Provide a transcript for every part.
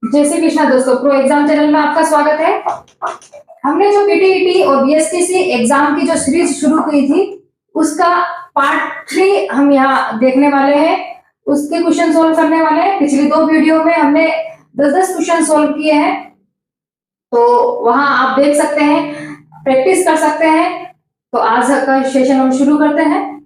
जय श्री कृष्णा दोस्तों, pro exam channel में आपका स्वागत है। हमने जो पीटीईटी और बीएसटीसी एग्जाम की जो सीरीज शुरू की थी उसका पार्ट 3 हम यहाँ देखने वाले हैं। उसके क्वेश्चन सोल्व करने वाले हैं। पिछली 2 वीडियो में हमने 10-10 क्वेश्चन सोल्व किए हैं, तो वहां आप देख सकते हैं, प्रैक्टिस कर सकते हैं। तो आज का सेशन हम शुरू करते हैं।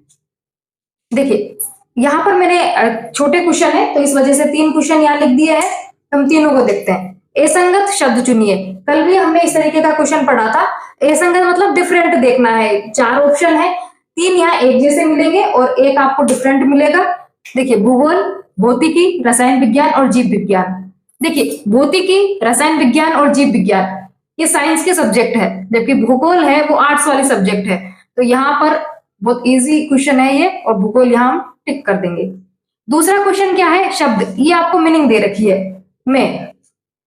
देखिए यहाँ पर मैंने छोटे क्वेश्चन है तो इस वजह से 3 क्वेश्चन यहाँ लिख दिए हैं। हम तीनों को देखते हैं। असंगत शब्द चुनिए। कल भी हमने इस तरीके का क्वेश्चन पढ़ा था। असंगत मतलब डिफरेंट देखना है। 4 ऑप्शन है, 3 यहाँ एक जैसे मिलेंगे और एक आपको डिफरेंट मिलेगा। देखिए भूगोल, भौतिकी, रसायन विज्ञान और जीव विज्ञान। देखिए भौतिकी, रसायन विज्ञान और जीव विज्ञान ये साइंस के सब्जेक्ट है, जबकि भूगोल है वो आर्ट्स वाले सब्जेक्ट है। तो यहाँ पर बहुत इजी क्वेश्चन है ये, और भूगोल यहाँ हम टिक कर देंगे। दूसरा क्वेश्चन क्या है? शब्द, ये आपको मीनिंग दे रखी है। में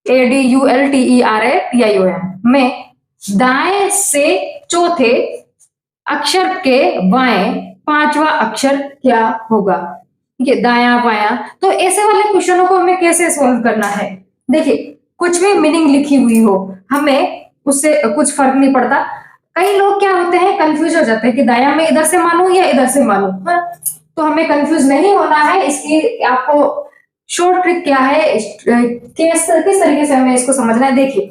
ADULTERATION में दाएं से चौथे अक्षर के बाएं 5वां अक्षर क्या होगा? ये दाया बाया। तो ऐसे वाले क्वेश्चनों को हमें कैसे सोल्व करना है? देखिए कुछ भी मीनिंग लिखी हुई हो हमें उससे कुछ फर्क नहीं पड़ता। कई लोग क्या होते हैं, कंफ्यूज हो जाते हैं कि दाया में इधर से मानूं या इधर से मानूं। हाँ? तो हमें कंफ्यूज नहीं होना है। इसकी आपको शॉर्ट ट्रिक क्या है, किस तरीके से हमें इसको समझना है। देखिए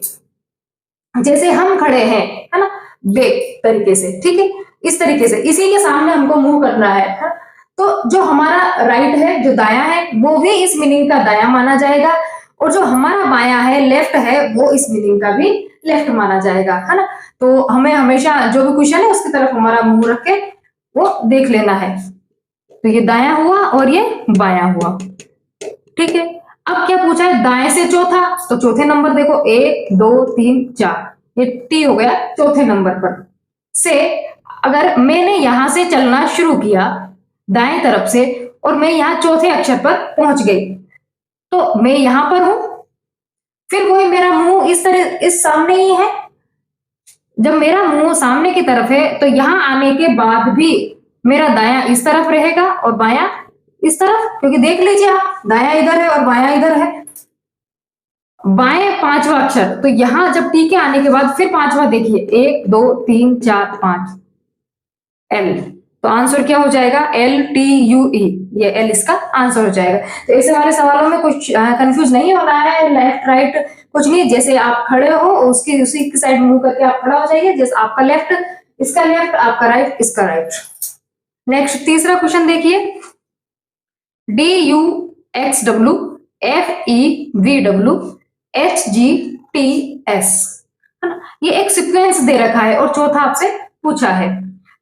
जैसे हम खड़े हैं, है ना, बेक तरीके से, ठीक है, इस तरीके से, इसी के सामने हमको मूव करना है। तो जो हमारा राइट है, जो दाया है, वो भी इस मीनिंग का दाया माना जाएगा, और जो हमारा बाया है, लेफ्ट है, वो इस मीनिंग का भी लेफ्ट माना जाएगा, है ना। तो हमें हमेशा जो भी क्वेश्चन है उसकी तरफ हमारा मुंह रख के वो देख लेना है। तो ये दाया हुआ और ये बाया हुआ, ठीक है। अब क्या पूछा है? दाएं से चौथा, तो चौथे नंबर देखो 1 2 3 4, ये टी हो गया चौथे नंबर पर से। अगर मैंने यहां से चलना शुरू किया दाएं तरफ से और मैं यहां चौथे अक्षर पर पहुंच गई, तो मैं यहां पर हूं, फिर वही मेरा मुंह इस तरह इस सामने ही है। जब मेरा मुंह सामने की तरफ है तो यहां आने के बाद भी मेरा दाया इस तरफ रहेगा और बाया इस तरफ, क्योंकि देख लीजिए आप, दाया इधर है और बाया इधर है। बाएं 5वां अक्षर, तो यहां जब टी के आने के बाद फिर 5वां देखिए, 1 2 3 4 5 एल। तो आंसर क्या हो जाएगा? LTUE, ये एल इसका आंसर हो जाएगा। तो ऐसे वाले सवालों में कुछ कंफ्यूज नहीं होना है। लेफ्ट राइट कुछ नहीं, जैसे आप खड़े हो उसकी उसी की साइड मुंह करके आप खड़ा हो जाइए। जैसे आपका लेफ्ट इसका लेफ्ट, आपका राइट इसका राइट। नेक्स्ट तीसरा क्वेश्चन देखिए। DUXWFEVWHGTS, है ना, ये एक सीक्वेंस दे रखा है और चौथा आपसे पूछा है।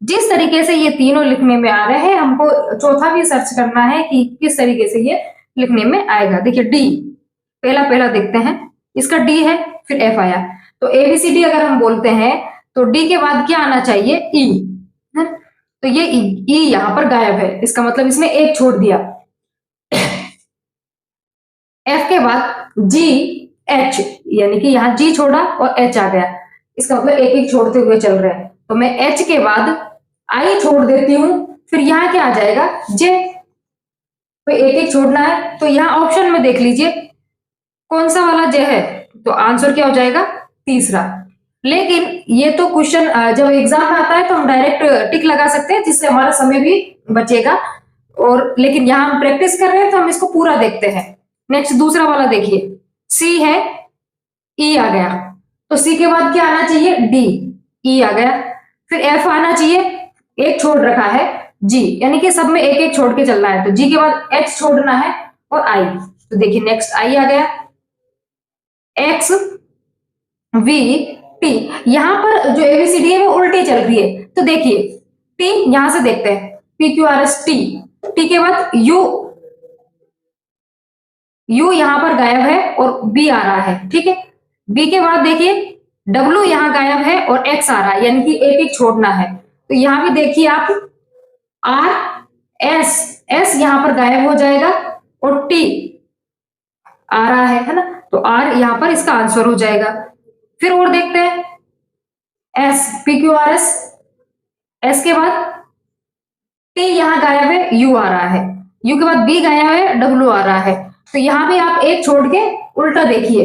जिस तरीके से ये तीनों लिखने में आ रहे हैं, हमको चौथा भी सर्च करना है कि किस तरीके से ये लिखने में आएगा। देखिए डी, पहला देखते हैं, इसका डी है, फिर एफ आया। तो ABCD अगर हम बोलते हैं तो डी के बाद क्या आना चाहिए? ई, तो ये ई यहां पर गायब है, इसका मतलब इसमें एक छोड़ दिया। एफ के बाद जी एच, यानी कि यहां जी छोड़ा और एच आ गया, इसका मतलब एक एक छोड़ते हुए चल रहे हैं। तो मैं एच के बाद आई छोड़ देती हूं, फिर यहां क्या आ जाएगा? जे। तो एक एक छोड़ना है, तो यहां ऑप्शन में देख लीजिए कौन सा वाला जे है, तो आंसर क्या हो जाएगा? तीसरा। लेकिन ये तो क्वेश्चन जब एग्जाम में आता है तो हम डायरेक्ट टिक लगा सकते हैं, जिससे हमारा समय भी बचेगा। और लेकिन यहां हम प्रैक्टिस कर रहे हैं तो हम इसको पूरा देखते हैं। नेक्स्ट दूसरा वाला देखिए, सी है, ई आ गया, तो सी के बाद क्या आना चाहिए? डी, ई आ गया, फिर एफ आना चाहिए, एक छोड़ रखा है जी, यानी कि सब में एक एक छोड़ के चलना है। तो जी के बाद एच छोड़ना है और आई, तो देखिए नेक्स्ट आई आ गया, एक्स वी टी। यहां पर जो एबीसीडी है वो उल्टी चल रही है, तो देखिए टी यहां से देखते हैं, PQRS टी, टी के बाद यू, यू यहां पर गायब है और बी आ रहा है, ठीक है। बी के बाद देखिए डब्ल्यू यहां गायब है और एक्स आ रहा है, यानी कि एक एक छोड़ना है। तो यहां भी देखिए आप, आर एस, एस यहां पर गायब हो जाएगा और टी आ रहा है ना, तो आर यहां पर इसका आंसर हो जाएगा। फिर और देखते हैं, एस PQRS, एस के बाद टी यहां गायब है, यू आ रहा है, यू के बाद बी गायब है, डब्ल्यू आ रहा है। तो यहाँ भी आप एक छोड़ के उल्टा देखिए,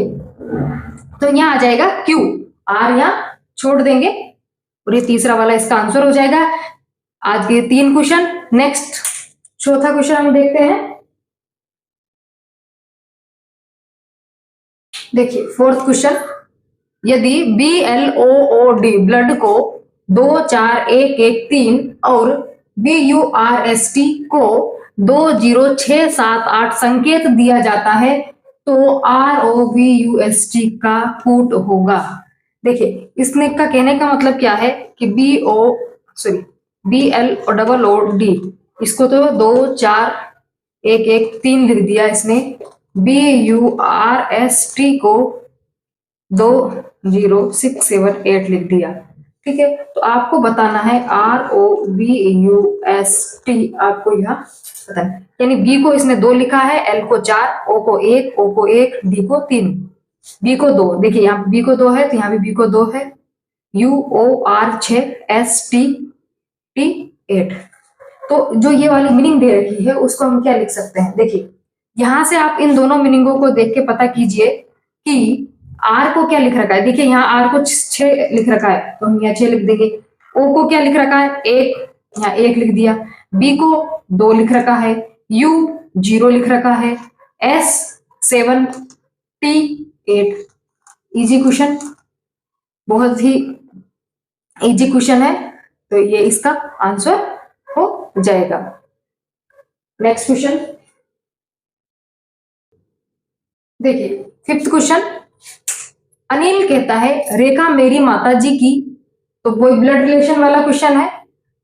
तो यहाँ आ जाएगा क्यू, आर यहाँ छोड़ देंगे और ये तीसरा वाला इसका आंसर हो जाएगा। आज के 3 क्वेश्चन। नेक्स्ट चौथा क्वेश्चन हम देखते हैं। देखिए फोर्थ क्वेश्चन, यदि BLOOD ब्लड को 2 4 1 1 3 और BURST को 2 0 6 7 8 संकेत दिया जाता है तो ROVUST का फूट होगा। देखिए इसने का कहने का मतलब क्या है कि BLOOD इसको तो 2 4 1 1 3 लिख दिया इसने, BURST को 2 0 6 7 8 लिख दिया। ठीक है, तो आपको बताना है ROVUST, आपको यहाँ पता है, यानी B को इसने 2 लिखा है, L को 4, O को 1, O को 1, D को 3, B को 2, देखिए यहाँ B को 2 है तो यहाँ भी B को 2 है, UOR 6, ST 8। तो जो ये वाली मीनिंग दे रखी है उसको हम क्या लिख सकते हैं, देखिए यहां से आप इन दोनों मीनिंगों को देख के पता कीजिए कि आर को क्या लिख रखा है। देखिए यहाँ आर को 6 लिख रखा है तो हम यहाँ 6 लिख देंगे। ओ को क्या लिख रखा है, 1, यहाँ 1 लिख दिया। बी को 2 लिख रखा है, यू 0 लिख रखा है, एस 7, टी 8। इजी क्वेश्चन, बहुत ही इजी क्वेश्चन है, तो ये इसका आंसर हो जाएगा। नेक्स्ट क्वेश्चन देखिए, 5th क्वेश्चन, अनिल कहता है रेखा मेरी माताजी की, तो कोई ब्लड रिलेशन वाला क्वेश्चन है।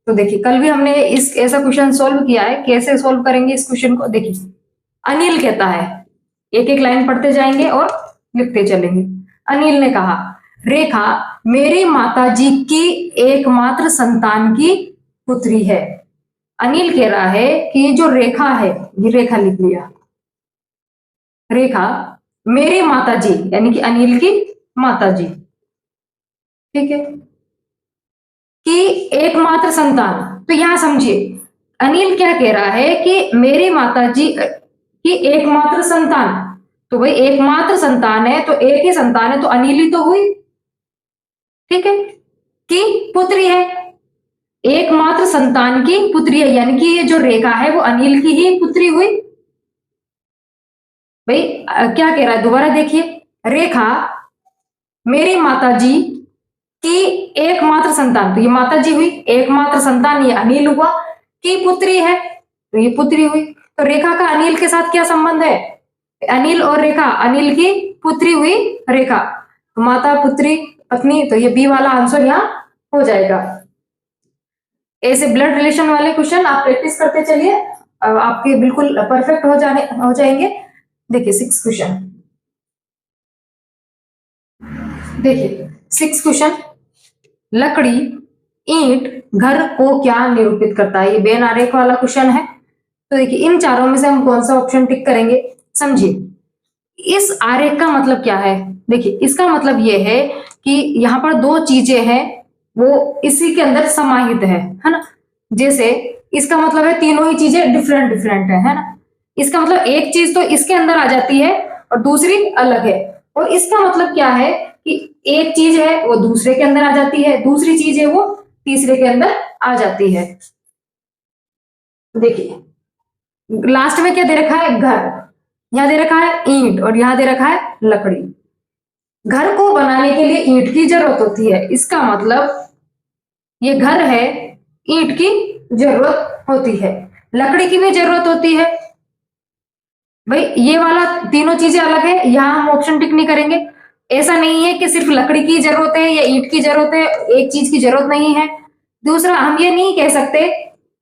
तो देखिए कल भी हमने इस ऐसा क्वेश्चन सॉल्व किया है, कैसे सॉल्व करेंगे इस क्वेश्चन को। देखिए अनिल कहता है, एक एक लाइन पढ़ते जाएंगे और लिखते चलेंगे। अनिल ने कहा रेखा मेरी माताजी की एकमात्र संतान की पुत्री है। अनिल कह रहा है कि ये जो रेखा है, ये रेखा लिख लिया, रेखा मेरी माताजी यानी कि अनिल की माताजी, ठीक है, कि एकमात्र संतान। तो यहां समझिए अनिल क्या कह रहा है कि मेरी माताजी की एकमात्र संतान, तो भाई एकमात्र संतान है तो एक ही संतान है तो अनिल ही तो हुई, ठीक है, कि पुत्री है, एकमात्र संतान की पुत्री है, यानी कि ये जो रेखा है वो अनिल की ही पुत्री हुई। भाई क्या कह रहा है, दोबारा देखिए, रेखा मेरी माताजी की एकमात्र संतान, तो ये माताजी हुई, एकमात्र संतान ये अनिल हुआ, की पुत्री है तो ये पुत्री हुई। तो रेखा का अनिल के साथ क्या संबंध है, अनिल और रेखा, अनिल की पुत्री हुई रेखा, तो माता पुत्री पत्नी, तो ये बी वाला आंसर यहाँ हो जाएगा। ऐसे ब्लड रिलेशन वाले क्वेश्चन आप प्रैक्टिस करते चलिए, आपके बिल्कुल परफेक्ट हो जाएंगे। देखिए 6th क्वेश्चन, देखिए 6th क्वेश्चन, लकड़ी, ईंट, घर को क्या निरूपित करता है। ये बेन आरेख वाला क्वेश्चन है। तो देखिए इन चारों में से हम कौन सा ऑप्शन टिक करेंगे, समझिए इस आरेख का मतलब क्या है। देखिए इसका मतलब ये है कि यहाँ पर 2 चीजें हैं वो इसी के अंदर समाहित है ना। जैसे इसका मतलब है तीनों ही चीजें डिफरेंट डिफरेंट है ना। इसका मतलब एक चीज तो इसके अंदर आ जाती है और दूसरी अलग है, और इसका मतलब क्या है कि एक चीज है वो दूसरे के अंदर आ जाती है, दूसरी चीज है वो तीसरे के अंदर आ जाती है। देखिए लास्ट में क्या दे रखा है, घर, यहां दे रखा है ईंट और यहां दे रखा है लकड़ी। घर को बनाने के लिए ईंट की जरूरत होती है, इसका मतलब ये घर है, ईंट की जरूरत होती है, लकड़ी की भी जरूरत होती है। भाई ये वाला तीनों चीजें अलग है, यहाँ हम ऑप्शन टिक नहीं करेंगे। ऐसा नहीं है कि सिर्फ लकड़ी की जरूरत है या ईंट की जरूरत है, एक चीज की जरूरत नहीं है। दूसरा हम ये नहीं कह सकते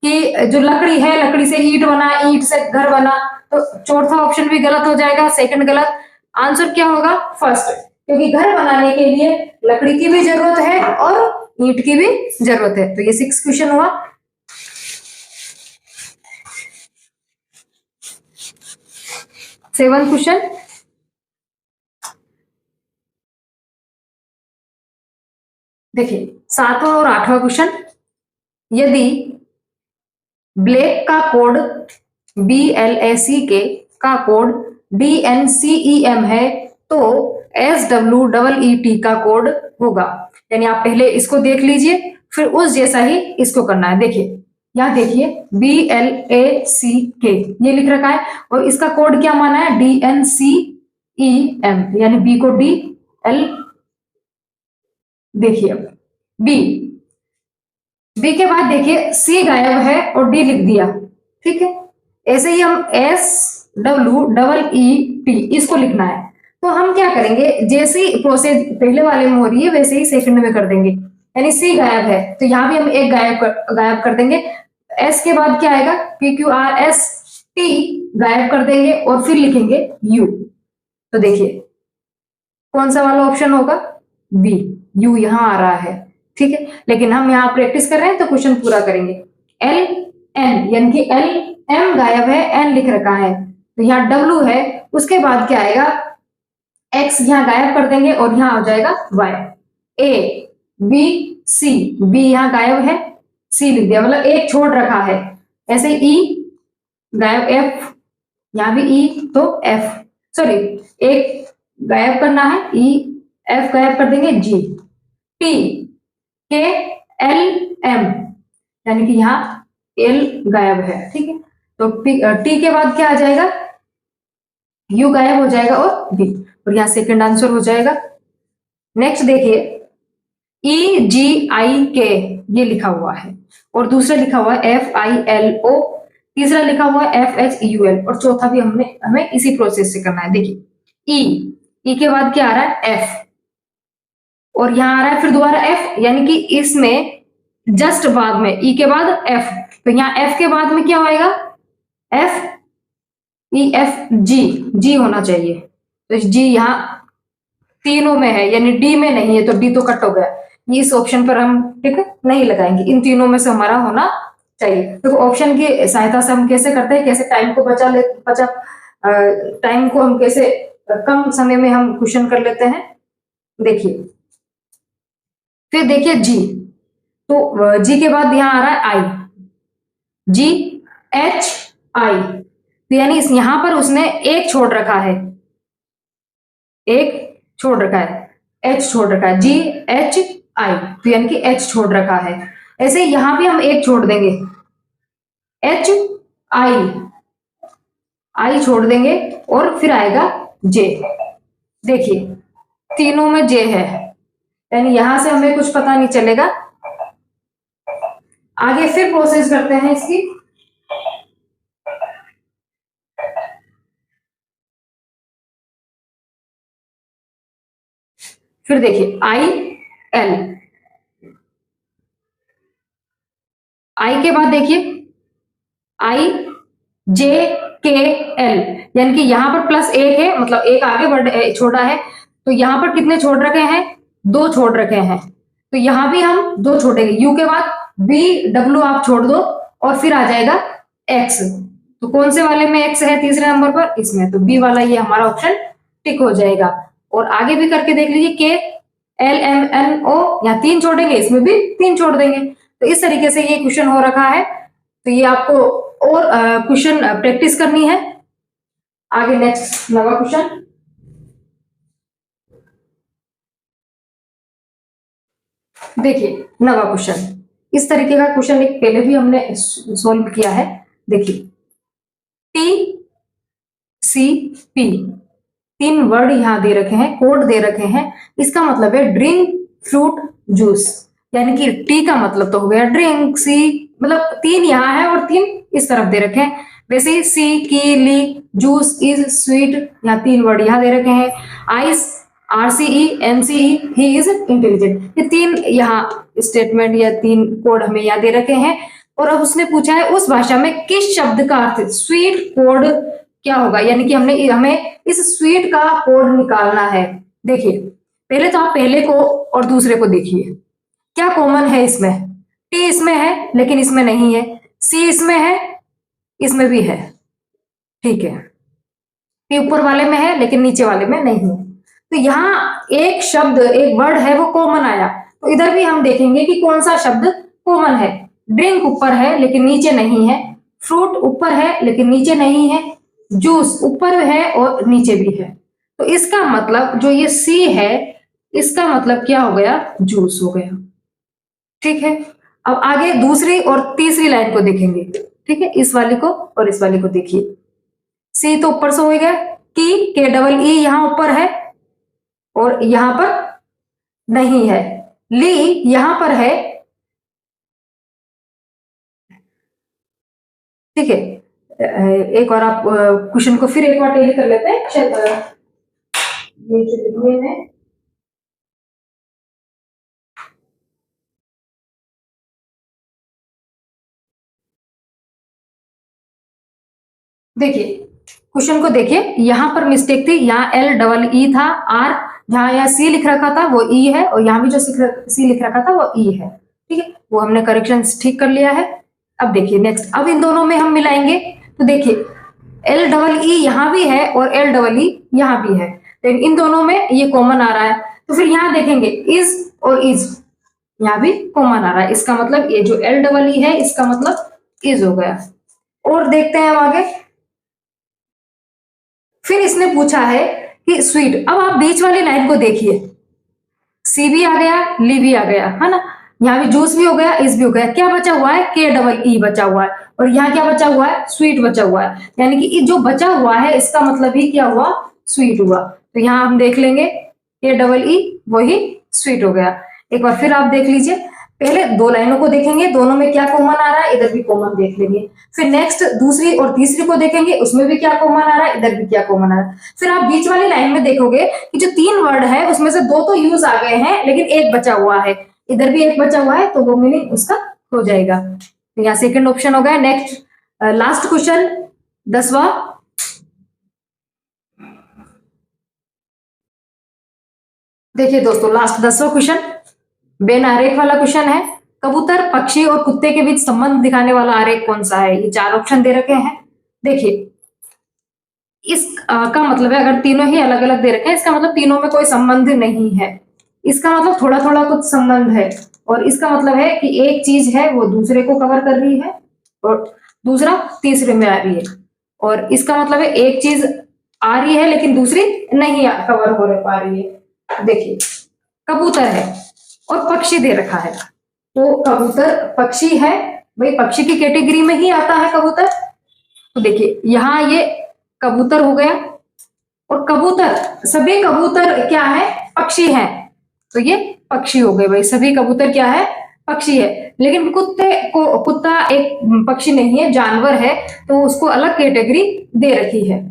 कि जो लकड़ी है लकड़ी से ईंट बना, ईंट से घर बना, तो चौथा ऑप्शन भी गलत हो जाएगा, सेकंड गलत। आंसर क्या होगा, फर्स्ट, क्योंकि घर बनाने के लिए लकड़ी की भी जरूरत है और ईंट की भी जरूरत है। तो ये 6th क्वेश्चन हुआ। 7th क्वेश्चन, देखिए 7वां और 8वां क्वेश्चन, यदि ब्लैक का कोड BLACK का कोड DNCEM है तो SWEET का कोड होगा। यानी आप पहले इसको देख लीजिए, फिर उस जैसा ही इसको करना है। देखिए यहाँ देखिए BLACK ये लिख रखा है और इसका कोड क्या माना है DNCEM, यानी बी को DL। देखिए अब बी के बाद देखिए सी गायब है और डी लिख दिया, ठीक है। ऐसे ही हम SWEET इसको लिखना है। तो हम क्या करेंगे, जैसे ही प्रोसेस पहले वाले में हो रही है वैसे ही सेकंड में कर देंगे। यानी सी गायब है तो यहाँ भी हम एक गायब कर देंगे। एस के बाद क्या आएगा PQRST गायब कर देंगे और फिर लिखेंगे U। तो देखिए कौन सा वाला ऑप्शन होगा, बी, U यहाँ आ रहा है, ठीक है। लेकिन हम यहाँ प्रैक्टिस कर रहे हैं तो क्वेश्चन पूरा करेंगे। LN यानी कि LM गायब है, N लिख रखा है तो यहाँ W है, उसके बाद क्या आएगा X यहाँ गायब कर देंगे और यहाँ आ जाएगा Y। ABC B यहाँ गायब है, C लिख दिया, मतलब एक छोड़ रखा है। ऐसे E गायब, F यहाँ भी E तो F, सॉरी एक गायब करना है E, F गायब कर देंगे G, T K L M यानी कि यहाँ L गायब है, ठीक है। तो T के बाद क्या आ जाएगा, U गायब हो जाएगा और B, और यहाँ सेकंड आंसर हो जाएगा। नेक्स्ट देखिए EGIK ये लिखा हुआ है और दूसरा लिखा हुआ है FILO, तीसरा लिखा हुआ है FHEUL और चौथा भी हमें इसी प्रोसेस से करना है। देखिए E के बाद क्या आ रहा है F और यहाँ आ रहा है फिर दोबारा F, यानी कि इसमें जस्ट बाद में E के बाद F, तो यहाँ F के बाद में क्या होएगा FEFG होना चाहिए। तो G यहाँ तीनों में है यानी D में नहीं है तो D तो कट हो गया, इस ऑप्शन पर हम टिक नहीं लगाएंगे, इन तीनों में से हमारा होना चाहिए। तो ऑप्शन की सहायता से हम कैसे करते हैं, कैसे टाइम को टाइम को हम कैसे कम समय में हम क्वेश्चन कर लेते हैं। देखिए फिर देखिए G, तो G के बाद यहाँ आ रहा है I, GHI, तो यानी यहाँ पर उसने एक छोड़ रखा है, एक छोड़ रखा है, H छोड़ रखा है, GHI, तो यानी कि H छोड़ रखा है। ऐसे यहां भी हम एक छोड़ देंगे, I छोड़ देंगे और फिर आएगा J। देखिए तीनों में J है, यानी यहां से हमें कुछ पता नहीं चलेगा। आगे फिर प्रोसेस करते हैं इसकी। फिर देखिए I के बाद देखिए IJKL, यानी कि यहां पर प्लस एक है, मतलब एक आगे छोड़ा है, तो यहां पर कितने छोड़ रखे हैं, दो छोड़ रखे हैं, तो यहां भी हम दो छोड़ेंगे। U के बाद BW आप छोड़ दो और फिर आ जाएगा X, तो कौन से वाले में X है तीसरे नंबर पर, इसमें, तो B वाला ये हमारा ऑप्शन टिक हो जाएगा। और आगे भी करके देख लीजिए KLMNO, यहाँ तीन छोड़ेंगे, इसमें भी तीन छोड़ देंगे। तो इस तरीके से ये क्वेश्चन हो रखा है, तो ये आपको और क्वेश्चन प्रैक्टिस करनी है। आगे नेक्स्ट नवा क्वेश्चन। देखिए नवा क्वेश्चन, इस तरीके का क्वेश्चन एक पहले भी हमने सॉल्व किया है। देखिए TCP, तीन वर्ड यहाँ दे रखे हैं, कोड दे रखे हैं, इसका मतलब है ड्रिंक फ्रूट जूस, यानी कि टी का मतलब तो हो गया ड्रिंक, सी मतलब तीन यहाँ है और तीन इस तरफ दे रखे हैं। वैसे ही सी की ली जूस इज स्वीट, यहाँ तीन वर्ड यहाँ दे रखे हैं। Ice RCE MCE he is intelligent, ये तीन यहाँ स्टेटमेंट या तीन कोड हमें यहाँ दे रखे हैं। और अब उसने पूछा है उस भाषा में किस शब्द का अर्थ स्वीट कोड क्या होगा, यानी कि हमें इस स्वीट का कोड निकालना है। देखिए पहले तो आप पहले को और दूसरे को देखिए, क्या कॉमन है इसमें, टी इसमें है लेकिन इसमें नहीं है, सी इसमें है, इसमें भी है, ठीक है, टी ऊपर वाले में है लेकिन नीचे वाले में नहीं है। तो यहाँ एक शब्द एक वर्ड है वो कॉमन आया, तो इधर भी हम देखेंगे कि कौन सा शब्द कॉमन है। ड्रिंक ऊपर है लेकिन नीचे नहीं है, फ्रूट ऊपर है लेकिन नीचे नहीं है, जूस ऊपर है और नीचे भी है, तो इसका मतलब जो ये सी है इसका मतलब क्या हो गया, जूस हो गया। ठीक है, अब आगे दूसरी और तीसरी लाइन को देखेंगे। ठीक है, इस वाली को और इस वाली को देखिए। सी तो ऊपर से हो गया, के डबल ई यहां ऊपर है और यहां पर नहीं है, ली यहां पर है। ठीक है, एक और आप क्वेश्चन को फिर एक बार टेली कर लेते हैं। ये जो लिखे हैं देखिए, क्वेश्चन को देखिए, यहां पर मिस्टेक थी, यहाँ एल डबल ई था, आर जहां यहाँ सी लिख रखा था वो ई है, और यहाँ भी जो सी लिख रखा था वो ई है। ठीक है, वो हमने करेक्शन ठीक कर लिया है। अब देखिए नेक्स्ट, अब इन दोनों में हम मिलाएंगे, तो देखिए एल डबल ई यहाँ भी है और एल डबल ई यहाँ भी है, लेकिन इन दोनों में ये कॉमन आ रहा है, तो फिर यहाँ देखेंगे इज और इज, यहाँ भी कॉमन आ रहा है, इसका मतलब ये जो एल डबल ई है इसका मतलब इज हो गया। और देखते हैं हम आगे, फिर इसने पूछा है कि स्वीट। अब आप बीच वाली लाइन को देखिए, सी भी आ गया, ली भी आ गया, है ना, यहाँ भी जूस भी हो गया, इस भी हो गया, क्या बचा हुआ है, के डबल ई बचा हुआ है, और यहाँ क्या बचा हुआ है, स्वीट बचा हुआ है, यानी कि जो बचा हुआ है इसका मतलब ही क्या हुआ, स्वीट हुआ। तो यहाँ हम देख लेंगे के डबल ई वही स्वीट हो गया। एक बार फिर आप देख लीजिए, पहले दो लाइनों को देखेंगे, दोनों में क्या कॉमन आ रहा है, इधर भी कॉमन देख लेंगे, फिर नेक्स्ट दूसरी और तीसरी को देखेंगे, उसमें भी क्या कॉमन आ रहा है, इधर भी क्या कॉमन आ रहा है। फिर आप बीच वाली लाइन में देखोगे कि जो तीन वर्ड है उसमें से दो तो यूज आ गए हैं, लेकिन एक बचा हुआ है, इधर भी एक बचा हुआ है, तो वो मीनिंग उसका हो जाएगा। तो यहाँ सेकंड ऑप्शन हो गया। नेक्स्ट लास्ट क्वेश्चन 10वां, देखिए दोस्तों लास्ट 10वां क्वेश्चन बेन आरेख वाला क्वेश्चन है। कबूतर, पक्षी और कुत्ते के बीच संबंध दिखाने वाला आरेख कौन सा है, ये चार ऑप्शन दे रखे हैं। देखिए इस का मतलब है, अगर तीनों ही अलग अलग दे रखे हैं इसका मतलब तीनों में कोई संबंध नहीं है, इसका मतलब थोड़ा थोड़ा कुछ संबंध है, और इसका मतलब है कि एक चीज है वो दूसरे को कवर कर रही है और दूसरा तीसरे में आ रही है, और इसका मतलब है एक चीज आ रही है लेकिन दूसरी नहीं कवर हो पा रही है। देखिए कबूतर है और पक्षी दे रखा है, तो कबूतर पक्षी है, भाई पक्षी की कैटेगरी में ही आता है कबूतर। तो देखिए यहाँ ये कबूतर हो गया, और कबूतर सभी कबूतर क्या है, पक्षी हैं, तो ये पक्षी हो गए, भाई सभी कबूतर क्या है, पक्षी है। लेकिन कुत्ता एक पक्षी नहीं है, जानवर है, तो उसको अलग कैटेगरी दे रखी है।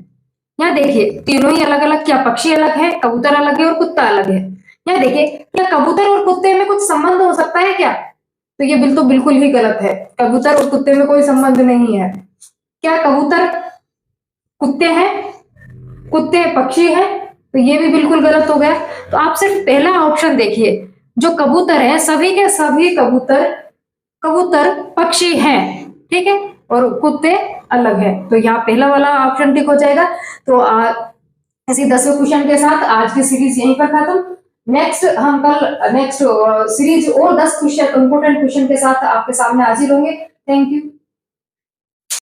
यहाँ देखिए तीनों ही अलग अलग, क्या पक्षी अलग है, कबूतर अलग है और कुत्ता अलग है। यहाँ देखिए क्या कबूतर और कुत्ते में कुछ संबंध हो सकता है क्या, तो ये बिल्कुल ही गलत है, कबूतर और कुत्ते में कोई संबंध नहीं है। क्या कबूतर कुत्ते हैं, कुत्ते पक्षी है, तो ये भी बिल्कुल गलत हो गया। तो आप सिर्फ पहला ऑप्शन देखिए, जो कबूतर है सभी के सभी कबूतर पक्षी हैं, ठीक है, और कुत्ते अलग है, तो यहाँ पहला वाला ऑप्शन टिक हो जाएगा। तो इसी 10वें क्वेश्चन के साथ आज की सीरीज यहीं पर खत्म। नेक्स्ट हम कल नेक्स्ट सीरीज और 10 क्वेश्चन इंपोर्टेंट क्वेश्चन के साथ आपके सामने हाजिर होंगे। Thank you.